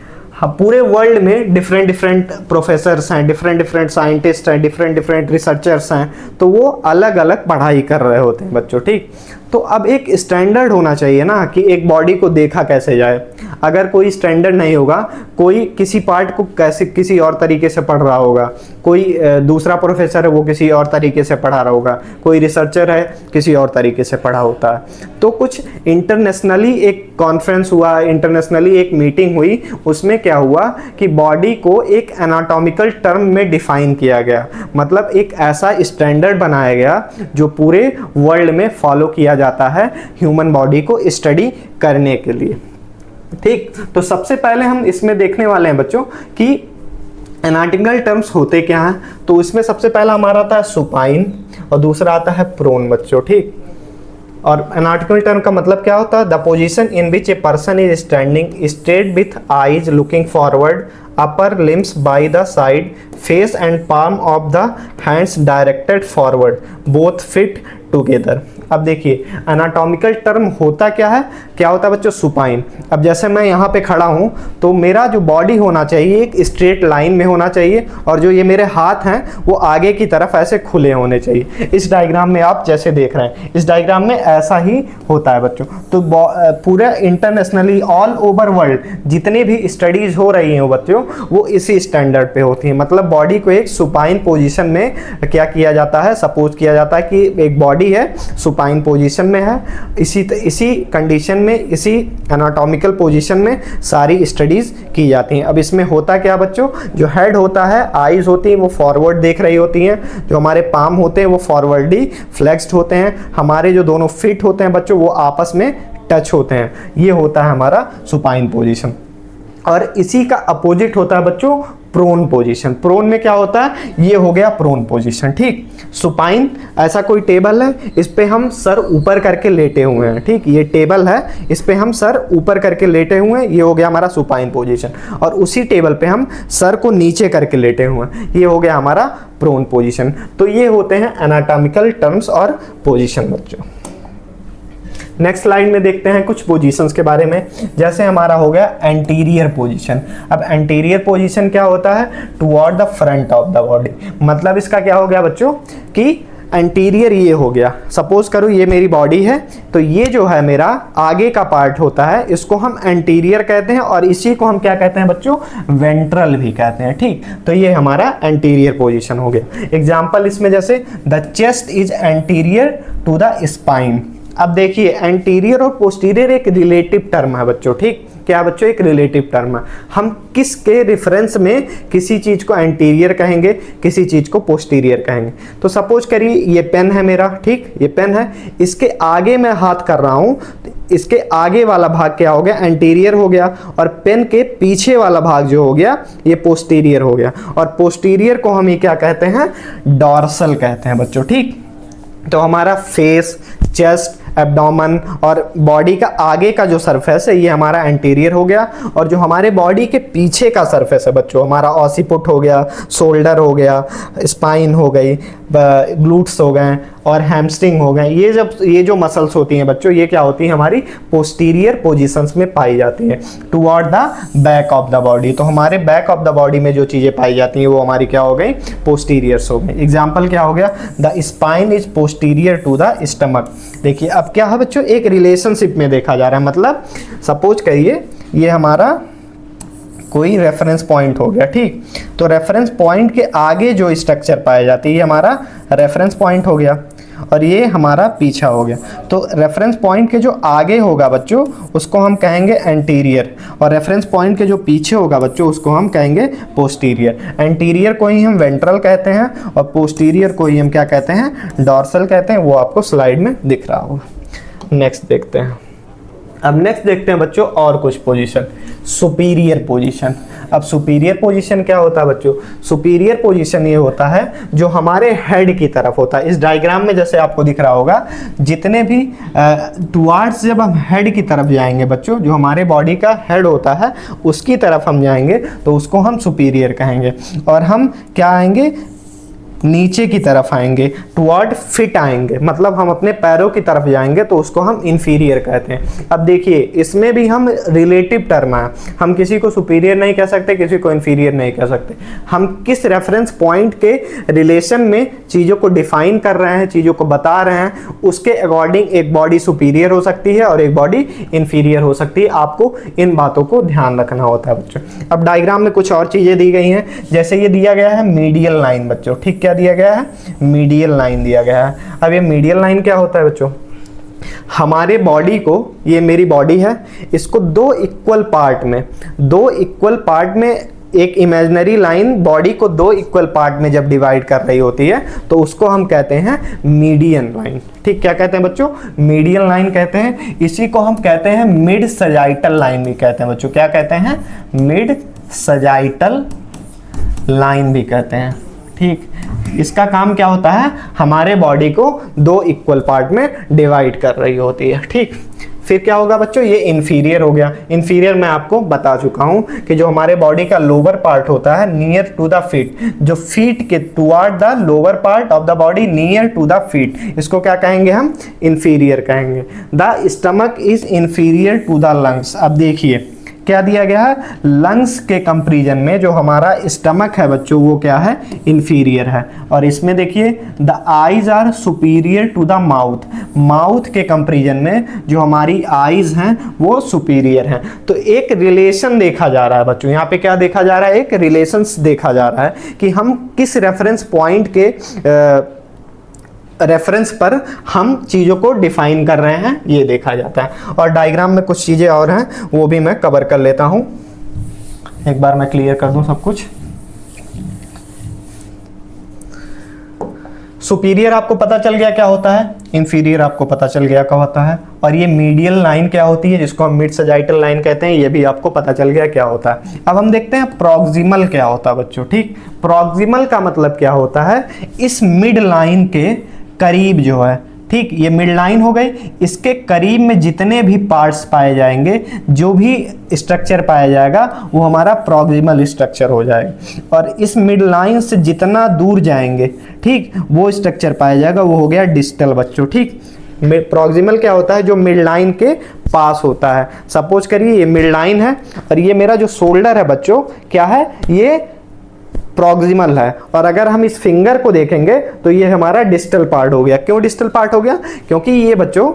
पूरे वर्ल्ड में डिफरेंट डिफरेंट प्रोफेसर्स हैं, डिफरेंट डिफरेंट साइंटिस्ट हैं, डिफरेंट डिफरेंट रिसर्चर्स हैं, तो वो अलग अलग पढ़ाई कर रहे होते हैं बच्चों। ठीक, तो अब एक स्टैंडर्ड होना चाहिए ना कि एक बॉडी को देखा कैसे जाए। अगर कोई स्टैंडर्ड नहीं होगा, कोई किसी पार्ट को कैसे किसी और तरीके से पढ़ रहा होगा, कोई दूसरा प्रोफेसर है वो किसी और तरीके से पढ़ा रहा होगा, कोई रिसर्चर है किसी और तरीके से पढ़ा होता है। तो कुछ इंटरनेशनली एक कॉन्फ्रेंस हुआ, इंटरनेशनली एक मीटिंग हुई, उसमें क्या हुआ कि बॉडी को एक एनाटॉमिकल टर्म में डिफाइन किया गया। मतलब एक ऐसा स्टैंडर्ड बनाया गया जो पूरे वर्ल्ड में फॉलो किया जाता है ह्यूमन बॉडी को स्टडी करने के लिए। ठीक, तो सबसे पहले हम इसमें देखने वाले हैं बच्चों कि एनाटॉमिकल टर्म्स होते क्या हैं। तो इसमें सबसे पहला हमारा आता है सुपाइन और दूसरा आता है प्रोन बच्चों। ठीक, और एनाटॉमिकल टर्म का मतलब क्या होता है? The position in which a person is standing straight with eyes looking forward, upper limbs by the side, face and palm of the hands directed forward, both fit together. अब देखिए, anatomical term होता क्या है? क्या होता है बच्चों? Supine. अब जैसे मैं यहाँ पे खड़ा हूँ तो मेरा जो बॉडी होना चाहिए एक स्ट्रेट लाइन में होना चाहिए, और जो ये मेरे हाथ हैं वो आगे की तरफ ऐसे खुले होने चाहिए। इस डायग्राम में आप जैसे देख रहे हैं, इस डायग्राम में ऐसा ही होता है बच्चों। तो पूरे इंटरनेशनली ऑल ओवर वर्ल्ड जितने भी स्टडीज हो रही हैं बच्चों, वो इसी स्टैंडर्ड पे होती हैं। मतलब बॉडी को एक सुपाइन पोजीशन में क्या किया जाता है? सपोज किया जाता है कि एक बॉडी है सुपाइन पोजीशन में है, इसी कंडीशन में, इसी एनाटॉमिकल पोजीशन में सारी स्टडीज की जाती हैं। अब इसमें होता क्या बच्चों? जो हेड होता है, आईज होती हैं वो फॉरवर्ड देख रही होती हैं, जो हमारे पाम होते हैं वो फॉरवर्डली फ्लेक्स्ड होते हैं, हमारे जो दोनों फिट होते हैं बच्चों वो आपस में टच होते हैं। ये होता है हमारा सुपाइन पोजीशन। और इसी का अपोजिट होता है बच्चों प्रोन पोजीशन। प्रोन में क्या होता है, ये हो गया प्रोन पोजीशन, ठीक। सुपाइन, ऐसा कोई टेबल है, इस पे हम सर ऊपर करके लेटे हुए हैं, ठीक। ये टेबल है, इस पे हम सर ऊपर करके लेटे हुए हैं, ये हो गया हमारा सुपाइन पोजीशन। और उसी टेबल पे हम सर को नीचे करके लेटे हुए हैं, ये हो गया हमारा प्रोन पोजीशन। तो ये होते हैं एनाटॉमिकल टर्म्स और पोजीशन बच्चों। नेक्स्ट स्लाइड में देखते हैं कुछ पोजीशंस के बारे में। जैसे हमारा हो गया एंटीरियर पोजीशन। अब एंटीरियर पोजीशन क्या होता है, toward the front of the body. मतलब इसका क्या हो गया बच्चों कि एंटीरियर ये हो गया, सपोज करो ये मेरी बॉडी है, तो ये जो है मेरा आगे का पार्ट होता है, इसको हम एंटीरियर कहते हैं, और इसी को हम क्या कहते हैं बच्चों, वेंट्रल भी कहते हैं, ठीक। तो ये हमारा एंटीरियर पोजीशन हो गया। एग्जांपल इसमें जैसे the chest is anterior to the spine. अब देखिए एंटीरियर और पोस्टीरियर एक रिलेटिव टर्म है बच्चों, ठीक। क्या बच्चों, एक रिलेटिव टर्म है। हम किसके रेफरेंस में किसी चीज को एंटीरियर कहेंगे, किसी चीज को पोस्टीरियर कहेंगे। तो सपोज करिए ये पेन है मेरा, ठीक, ये पेन है, इसके आगे मैं हाथ कर रहा हूं, इसके आगे वाला भाग क्या हो गया, एंटीरियर हो गया, और पेन के पीछे वाला भाग जो हो गया ये पोस्टीरियर हो गया। और पोस्टीरियर को हम ये क्या कहते हैं, डॉर्सल कहते हैं बच्चों, ठीक। तो हमारा फेस, चेस्ट, एब्डोमेन और बॉडी का आगे का जो सरफेस है ये हमारा एंटीरियर हो गया। और जो हमारे बॉडी के पीछे का सरफेस है बच्चों, हमारा ऑसिपुट हो गया, शोल्डर हो गया, स्पाइन हो गई, ग्लूट्स हो गए और हैमस्ट्रिंग हो गए, ये जो मसल्स होती हैं बच्चों, ये क्या होती हैं, हमारी पोस्टीरियर पोजीशंस में पाई जाती है, toward the back of the body. तो हमारे बैक ऑफ द बॉडी में जो चीज़ें पाई जाती हैं वो हमारी क्या हो गई, पोस्टीरियर्स हो गई। एग्जाम्पल क्या हो गया, the spine is posterior to the stomach. देखिए अब क्या है बच्चों, एक रिलेशनशिप में देखा जा रहा है। मतलब सपोज करिए ये हमारा कोई रेफरेंस पॉइंट हो गया, ठीक। तो रेफरेंस पॉइंट के आगे जो स्ट्रक्चर पाई जाती है हमारा रेफरेंस पॉइंट हो गया, और ये हमारा पीछा हो गया। तो रेफरेंस पॉइंट के जो आगे होगा बच्चों उसको हम कहेंगे एंटीरियर, और रेफरेंस पॉइंट के जो पीछे होगा बच्चों उसको हम कहेंगे पोस्टीरियर। एंटीरियर को ही हम वेंट्रल कहते हैं और पोस्टीरियर को ही हम क्या कहते हैं, डॉर्सल कहते हैं। वो आपको स्लाइड में दिख रहा होगा। नेक्स्ट देखते हैं। अब नेक्स्ट देखते हैं बच्चों और कुछ पोजीशन। Superior position. अब सुपीरियर पोजीशन क्या होता है बच्चों, सुपीरियर पोजीशन ये होता है जो हमारे हेड की तरफ होता है। इस डायग्राम में जैसे आपको दिख रहा होगा, जितने भी टुवार्ड्स जब हम हेड की तरफ जाएंगे बच्चों, जो हमारे बॉडी का हेड होता है उसकी तरफ हम जाएंगे तो उसको हम सुपीरियर कहेंगे। और हम क्या आएंगे, नीचे की तरफ आएंगे, टुवर्ड फिट आएंगे, मतलब हम अपने पैरों की तरफ जाएंगे तो उसको हम इंफीरियर कहते हैं। अब देखिए इसमें भी हम रिलेटिव टर्म है, हम किसी को सुपीरियर नहीं कह सकते, किसी को इंफीरियर नहीं कह सकते। हम किस रेफरेंस पॉइंट के रिलेशन में चीज़ों को डिफाइन कर रहे हैं, चीज़ों को बता रहे हैं, उसके अकॉर्डिंग एक बॉडी सुपीरियर हो सकती है और एक बॉडी इंफीरियर हो सकती है। आपको इन बातों को ध्यान रखना होता है बच्चों। अब डायग्राम में कुछ और चीज़ें दी गई हैं, जैसे ये दिया गया है मीडियल लाइन बच्चों, ठीक। क्या दिया गया है, मीडियल लाइन दिया गया है। अब ये मीडियल लाइन क्या होता है बच्चों, हमारे बॉडी को, ये मेरी बॉडी है, इसको दो इक्वल पार्ट में एक इमेजिनरी लाइन बॉडी को दो इक्वल पार्ट में जब डिवाइड कर रही होती है तो उसको हम कहते हैं मीडियन लाइन, ठीक। क्या कहते हैं बच्चों, मीडियन लाइन कहते हैं। इसी को हम कहते हैं मिड सजाइटल लाइन भी कहते हैं बच्चों। क्या कहते हैं, मिड सजाइटल लाइन भी कहते हैं, ठीक। इसका काम क्या होता है, हमारे बॉडी को दो इक्वल पार्ट में डिवाइड कर रही होती है, ठीक। फिर क्या होगा बच्चों, ये इंफीरियर हो गया। इंफीरियर मैं आपको बता चुका हूं कि जो हमारे बॉडी का लोअर पार्ट होता है नियर टू द फीट, जो फीट के toward the lower part of the body near to the feet, इसको क्या कहेंगे हम, इंफीरियर कहेंगे। The stomach is inferior to the lungs. अब देखिए क्या दिया गया है, लंग्स के कंपैरिजन में जो हमारा स्टमक है बच्चों वो क्या है, इंफीरियर है। और इसमें देखिए the eyes are superior to the mouth, mouth के कंपैरिजन में जो हमारी आईज हैं वो सुपीरियर हैं। तो एक रिलेशन देखा जा रहा है बच्चों, यहाँ पे क्या देखा जा रहा है, एक रिलेशंस देखा जा रहा है कि हम किस रेफरेंस पॉइंट के रेफरेंस पर हम चीज़ों को डिफाइन कर रहे हैं, ये देखा जाता है। और डायग्राम में कुछ चीज़ें और हैं वो भी मैं कवर कर लेता हूं, एक बार मैं क्लियर कर दूं सब कुछ। सुपीरियर आपको पता चल गया क्या होता है, इंफीरियर आपको पता चल गया क्या होता है, और ये मीडियल लाइन क्या होती है जिसको हम मिड सजाइटल लाइन कहते हैं, ये भी आपको पता चल गया क्या होता है। अब हम देखते हैं प्रॉक्सिमल क्या होता है बच्चों। ठीक, प्रॉक्सिमल का मतलब क्या होता है, इस मिड लाइन के करीब जो है, ठीक, ये मिड लाइन हो गई, इसके करीब में जितने भी पार्ट्स पाए जाएंगे, जो भी स्ट्रक्चर पाया जाएगा वो हमारा प्रॉक्सिमल स्ट्रक्चर हो जाएगा। और इस मिड लाइन से जितना दूर जाएंगे, ठीक, वो स्ट्रक्चर पाया जाएगा, वो हो गया डिस्टल बच्चों। ठीक, प्रॉक्सिमल क्या होता है, जो मिड लाइन के पास होता है। सपोज करिए ये मिड लाइन है और ये मेरा जो शोल्डर है बच्चों क्या है, ये प्रॉक्सिमल है। और अगर हम इस फिंगर को देखेंगे तो ये हमारा डिस्टल पार्ट हो गया। क्यों डिस्टल पार्ट हो गया, क्योंकि ये बच्चों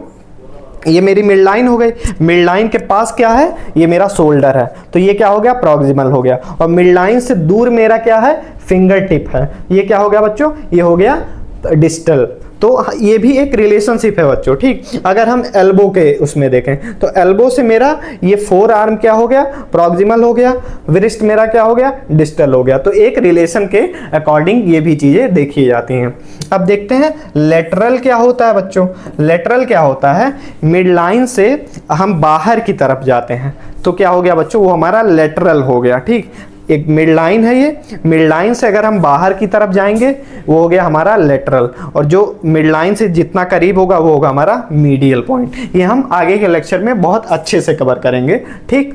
ये मेरी मिड लाइन हो गई, मिड लाइन के पास क्या है, ये मेरा शोल्डर है, तो ये क्या हो गया, प्रॉक्सिमल हो गया। और मिड लाइन से दूर मेरा क्या है, फिंगर टिप है, ये क्या हो गया बच्चों, ये हो गया डिस्टल। तो ये भी एक रिलेशनशिप है बच्चों। ठीक, अगर हम एल्बो के उसमें देखें तो एल्बो से मेरा ये फोर आर्म क्या हो गया, प्रॉक्सिमल हो गया, विरिस्ट मेरा क्या हो गया, डिस्टल हो गया। तो एक रिलेशन के अकॉर्डिंग ये भी चीजें देखी जाती हैं। अब देखते हैं लेटरल क्या होता है बच्चों। लेटरल क्या होता है, मिड लाइन से हम बाहर की तरफ जाते हैं तो क्या हो गया बच्चों, वो हमारा लेटरल हो गया। ठीक, एक मिड लाइन है, ये मिड लाइन से अगर हम बाहर की तरफ जाएंगे वो हो गया हमारा लेटरल, और जो मिड लाइन से जितना करीब होगा वो होगा हमारा मीडियल पॉइंट। ये हम आगे के लेक्चर में बहुत अच्छे से कवर करेंगे। ठीक,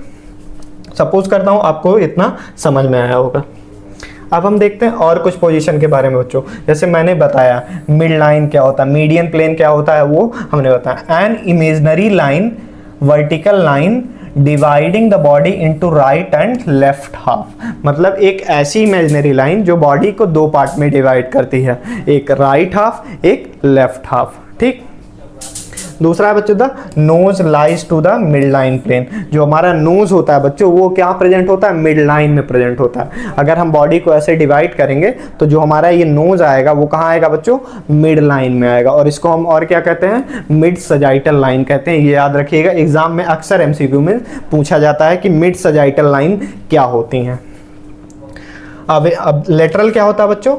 सपोज करता हूँ आपको इतना समझ में आया होगा। अब हम देखते हैं और कुछ पोजीशन के बारे में बच्चों। जैसे मैंने बताया मिड लाइन क्या होता है, मीडियन प्लेन क्या होता है, वो हमने बताया। An imaginary line, vertical line dividing the body into right and left half, मतलब एक ऐसी इमेजिनरी लाइन जो बॉडी को दो पार्ट में डिवाइड करती है, एक राइट हाफ, एक लेफ्ट हाफ। ठीक, दूसरा है बच्चों the nose lies to the midline plane. जो हमारा नोज होता है बच्चों वो क्या प्रेजेंट होता है, मिड लाइन में प्रेजेंट होता है। अगर हम बॉडी को ऐसे डिवाइड करेंगे तो जो हमारा ये नोज आएगा वो कहाँ आएगा बच्चों, मिड लाइन में आएगा, और इसको हम और क्या कहते हैं, मिड सजाइटल लाइन कहते हैं। ये याद रखिएगा, एग्जाम में अक्सर एमसीक्यू में पूछा जाता है कि मिड सजाइटल लाइन क्या होती हैं। अब लेटरल क्या होता है बच्चों,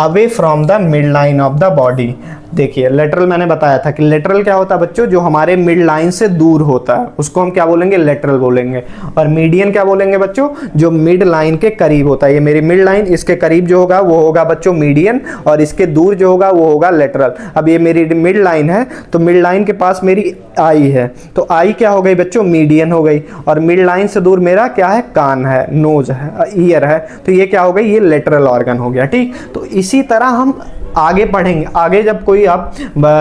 away from the mid line of the body. देखिए लेटरल मैंने बताया था कि लेटरल क्या होता है बच्चों, जो हमारे मिड लाइन से दूर होता है उसको हम क्या बोलेंगे, लेटरल बोलेंगे। और मीडियन क्या बोलेंगे बच्चों, जो मिड लाइन के करीब होता है। ये मेरी मिड लाइन, इसके करीब जो होगा वो होगा बच्चों मीडियन, और इसके दूर जो होगा वो होगा लेटरल। अब ये मेरी मिड लाइन है तो मिड लाइन के पास मेरी आई है, तो आई क्या हो गई बच्चों, मीडियन हो गई। और मिड लाइन से दूर मेरा क्या है, कान है, नोज है, ईयर है, तो ये क्या हो गई, ये लेटरल ऑर्गन हो गया। ठीक, तो इसी तरह हम आगे पढ़ेंगे, आगे जब कोई आप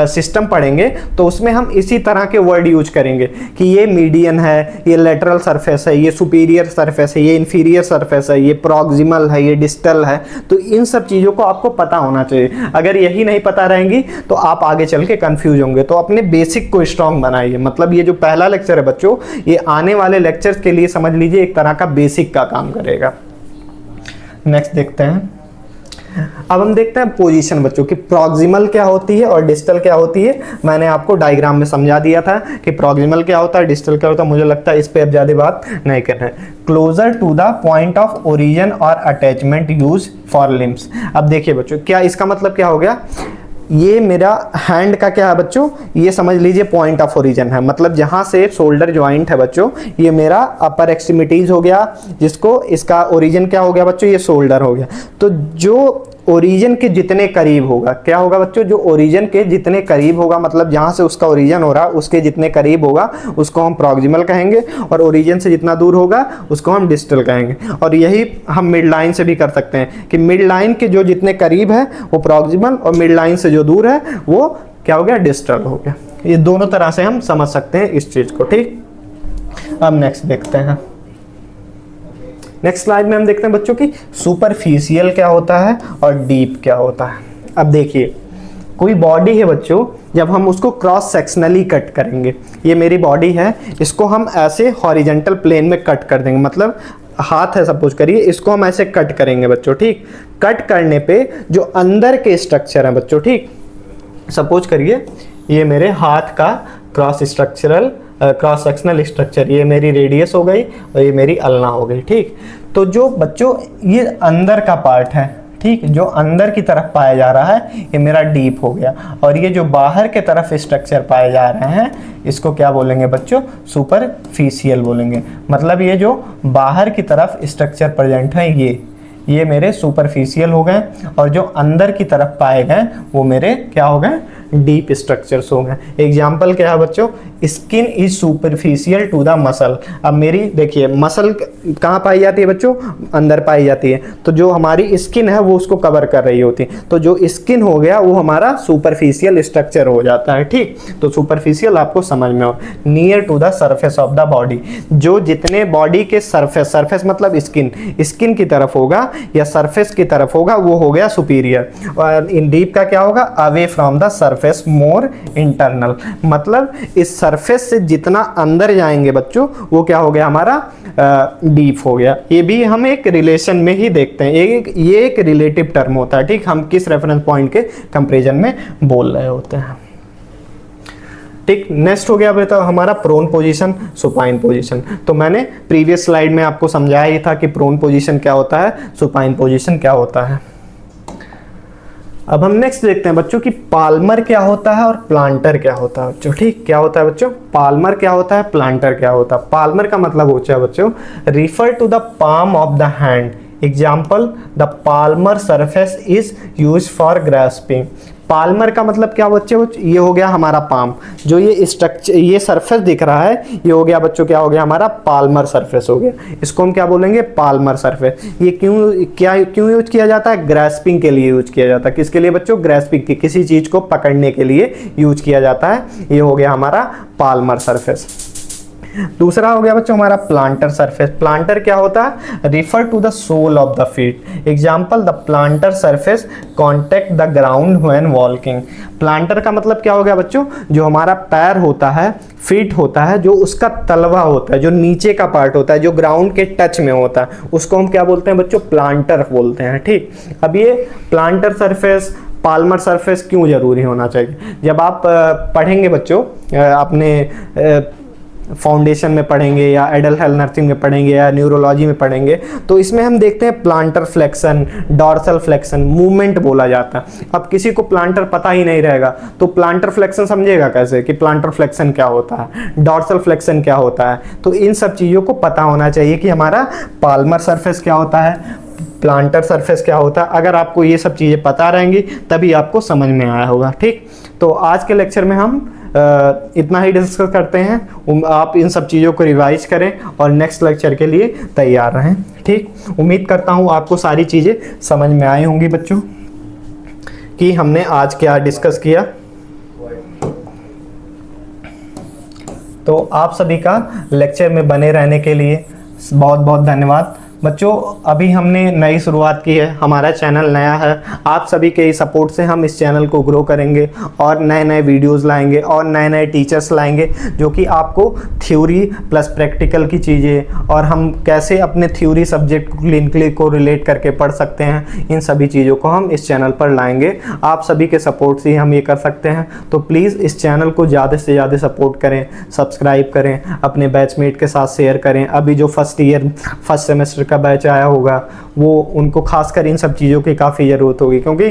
सिस्टम पढ़ेंगे तो उसमें हम इसी तरह के वर्ड यूज करेंगे कि ये मीडियन है, ये लेटरल सरफेस है, ये सुपीरियर सरफेस है, ये इंफीरियर सरफेस है, ये प्रॉक्सिमल है, ये डिस्टल है। तो इन सब चीज़ों को आपको पता होना चाहिए। अगर यही नहीं पता रहेंगी तो आप आगे चल के कंफ्यूज होंगे। तो अपने बेसिक को स्ट्रांग बनाइए। मतलब ये जो पहला लेक्चर है बच्चों, ये आने वाले लेक्चर्स के लिए समझ लीजिए एक तरह का बेसिक का काम करेगा। नेक्स्ट देखते हैं। अब हम देखते हैं पोजीशन बच्चों की, प्रॉक्सिमल क्या होती है और डिस्टल क्या होती है। मैंने आपको डायग्राम में समझा दिया था कि प्रॉक्सिमल क्या होता है, डिस्टल क्या होता है। मुझे लगता है इस पे अब ज्यादा बात नहीं करना है। Closer to the point of origin और अटैचमेंट यूज फॉर लिम्स। अब देखिए बच्चों, क्या इसका मतलब क्या हो गया, ये मेरा हैंड का क्या है बच्चों, ये समझ लीजिए पॉइंट ऑफ ओरिजिन है। मतलब जहां से शोल्डर ज्वाइंट है बच्चों, ये मेरा अपर एक्सट्रीमिटीज हो गया, जिसको इसका ओरिजिन क्या हो गया बच्चों, ये शोल्डर हो गया। तो जो ओरिजिन के जितने करीब होगा, क्या होगा बच्चों, जो ओरिजिन के जितने करीब होगा, मतलब जहां से उसका ओरिजिन हो रहा है उसके जितने करीब होगा उसको हम प्रॉक्सिमल कहेंगे, और ओरिजिन से जितना दूर होगा उसको हम डिस्टल कहेंगे। और यही हम मिड लाइन से भी कर सकते हैं कि मिड लाइन के जो जितने करीब है वो प्रॉक्सिमल, और मिड लाइन से जो दूर है वो क्या हो गया, डिस्टल हो गया। ये दोनों तरह से हम समझ सकते हैं इस चीज को। ठीक, अब नेक्स्ट देखते हैं। नेक्स्ट स्लाइड में हम देखते हैं बच्चों की सुपरफिशियल क्या होता है और डीप क्या होता है। अब देखिए, कोई बॉडी है बच्चों, जब हम उसको क्रॉस सेक्शनली कट करेंगे, ये मेरी बॉडी है, इसको हम ऐसे हॉरिजेंटल प्लेन में कट कर देंगे। मतलब हाथ है सपोज करिए, इसको हम ऐसे कट करेंगे बच्चों। ठीक, कट करने पे जो अंदर के स्ट्रक्चर है बच्चों, ठीक, सपोज करिए ये मेरे हाथ का क्रॉस सेक्शनल स्ट्रक्चर, ये मेरी रेडियस हो गई और ये मेरी अल्ना हो गई। ठीक, तो जो बच्चों ये अंदर का पार्ट है, ठीक, जो अंदर की तरफ पाया जा रहा है ये मेरा डीप हो गया, और ये जो बाहर के तरफ स्ट्रक्चर पाए जा रहे हैं इसको क्या बोलेंगे बच्चों, सुपरफिशियल बोलेंगे। मतलब ये जो बाहर की तरफ स्ट्रक्चर प्रेजेंट है ये मेरे सुपरफिशियल हो गए, और जो अंदर की तरफ पाए गए वो मेरे क्या हो गए, डीप स्ट्रक्चर्स हो गए। एग्जाम्पल क्या है बच्चों, skin is superficial to the muscle. अब मेरी देखिए मसल कहाँ पाई जाती है बच्चों, अंदर पाई जाती है, तो जो हमारी स्किन है वो उसको कवर कर रही होती है, तो जो स्किन हो गया वो हमारा सुपरफिशियल स्ट्रक्चर हो जाता है। ठीक, तो सुपरफिशियल आपको समझ में हो, near to the surface of the body, जो जितने बॉडी के सरफेस मतलब स्किन की तरफ होगा या सरफेस की तरफ होगा वो हो गया सुपीरियर, और इन डीप का क्या होगा, away from the surface more internal. मतलब इस सरफेस से जितना अंदर जाएंगे बच्चों वो क्या हो गया, हमारा डीप हो गया। ये भी हम एक रिलेशन में ही देखते हैं, ये एक रिलेटिव टर्म होता है। ठीक, हम किस रेफरेंस पॉइंट के कंपैरिजन में बोल रहे होते हैं। ठीक, नेक्स्ट हो गया बेटा हमारा प्रोन पोजीशन, सुपाइन पोजीशन। तो मैंने प्रीवियस स्लाइड में आपको समझाया ही था कि प्रोन पोजीशन क्या होता है, सुपाइन पोजीशन क्या होता है। अब हम नेक्स्ट देखते हैं बच्चों कि पाल्मर क्या होता है और प्लांटर क्या होता है बच्चों। ठीक, क्या होता है बच्चों, पाल्मर क्या होता है, प्लांटर क्या होता है। पाल्मर का मतलब होता है बच्चों refer to the palm of the hand. Example, the palmar surface is use for grasping. Palmar का मतलब क्या बच्चों, ये हो गया हमारा पाम, जो ये स्ट्रक्चर ये सरफेस दिख रहा है ये हो गया बच्चों, क्या हो गया हमारा पाल्मर सरफेस हो गया। इसको हम क्या बोलेंगे, पाल्मर सरफेस। ये क्यों यूज किया जाता है, ग्रास्पिंग के लिए यूज किया जाता है। किसके लिए बच्चों, ग्रास्पिंग की, किसी चीज को पकड़ने के लिए यूज किया जाता है। ये हो गया हमारा पाल्मर सरफेस। दूसरा हो गया बच्चों हमारा प्लांटर सरफेस। प्लांटर क्या होता है, refer to the sole of the feet. Example, the plantar surface contact the ground when walking. Plantar का मतलब क्या हो गया बच्चों, जो हमारा पैर होता है, फीट होता है, जो उसका तलवा होता है, जो नीचे का पार्ट होता है, जो ग्राउंड के टच में होता है, उसको हम क्या बोलते हैं बच्चों, प्लांटर बोलते हैं। ठीक, अब ये प्लांटर सरफेस, पाल्मर सरफेस क्यों जरूरी होना चाहिए, जब आप पढ़ेंगे बच्चों अपने फाउंडेशन में पढ़ेंगे या एडल्ट हेल्थ नर्सिंग में पढ़ेंगे या न्यूरोलॉजी में पढ़ेंगे, तो इसमें हम देखते हैं planter flexion, dorsal flexion, movement बोला जाता है। अब किसी को प्लांटर पता ही नहीं रहेगा तो प्लांटर फ्लेक्शन समझेगा कैसे कि प्लांटर फ्लेक्शन क्या होता है, डॉर्सल फ्लेक्शन क्या होता है। तो इन सब चीज़ों को पता होना चाहिए कि हमारा पाल्मर सरफेस क्या होता है, प्लांटर सरफेस क्या होता है। अगर आपको ये सब चीज़ें पता रहेंगी तभी आपको समझ में आया होगा। ठीक, तो आज के लेक्चर में हम इतना ही डिस्कस करते हैं। आप इन सब चीज़ों को रिवाइज करें और नेक्स्ट लेक्चर के लिए तैयार रहें। ठीक, उम्मीद करता हूँ आपको सारी चीज़ें समझ में आई होंगी बच्चों कि हमने आज क्या डिस्कस किया। तो आप सभी का लेक्चर में बने रहने के लिए बहुत बहुत धन्यवाद बच्चों। अभी हमने नई शुरुआत की है, हमारा चैनल नया है, आप सभी के सपोर्ट से हम इस चैनल को ग्रो करेंगे और नए नए वीडियोस लाएंगे और नए नए टीचर्स लाएंगे जो कि आपको थ्योरी प्लस प्रैक्टिकल की चीज़ें और हम कैसे अपने थ्योरी सब्जेक्ट क्लिनिकली को रिलेट करके पढ़ सकते हैं, इन सभी चीज़ों को हम इस चैनल पर लाएंगे। आप सभी के सपोर्ट से ही हम ये कर सकते हैं। तो प्लीज़ इस चैनल को ज़्यादा से ज़्यादा सपोर्ट करें, सब्सक्राइब करें, अपने बैचमेट के साथ शेयर करें। अभी जो फर्स्ट सेमेस्टर का बैच आया होगा वो उनको खासकर इन सब चीज़ों की काफ़ी ज़रूरत होगी, क्योंकि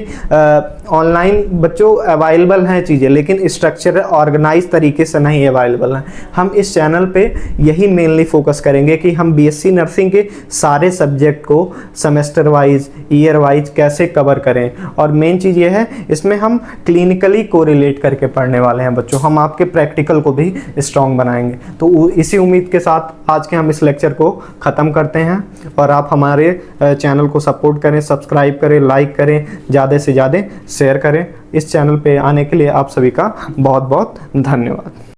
ऑनलाइन बच्चों अवेलेबल हैं चीज़ें लेकिन स्ट्रक्चर ऑर्गेनाइज तरीके से नहीं अवेलेबल हैं। हम इस चैनल पे यही मेनली फोकस करेंगे कि हम बीएससी नर्सिंग के सारे सब्जेक्ट को सेमेस्टर वाइज, ईयर वाइज कैसे कवर करें, और मेन चीज़ ये है इसमें हम क्लिनिकली कोरिलेट करके पढ़ने वाले हैं बच्चों। हम आपके प्रैक्टिकल को भी स्ट्रॉन्ग बनाएंगे। तो इसी उम्मीद के साथ आज के हम इस लेक्चर को ख़त्म करते हैं और आप हमारे चैनल को सपोर्ट करें, सब्सक्राइब करें, लाइक करें, ज़्यादा से ज़्यादा शेयर करें। इस चैनल पे आने के लिए आप सभी का बहुत बहुत धन्यवाद।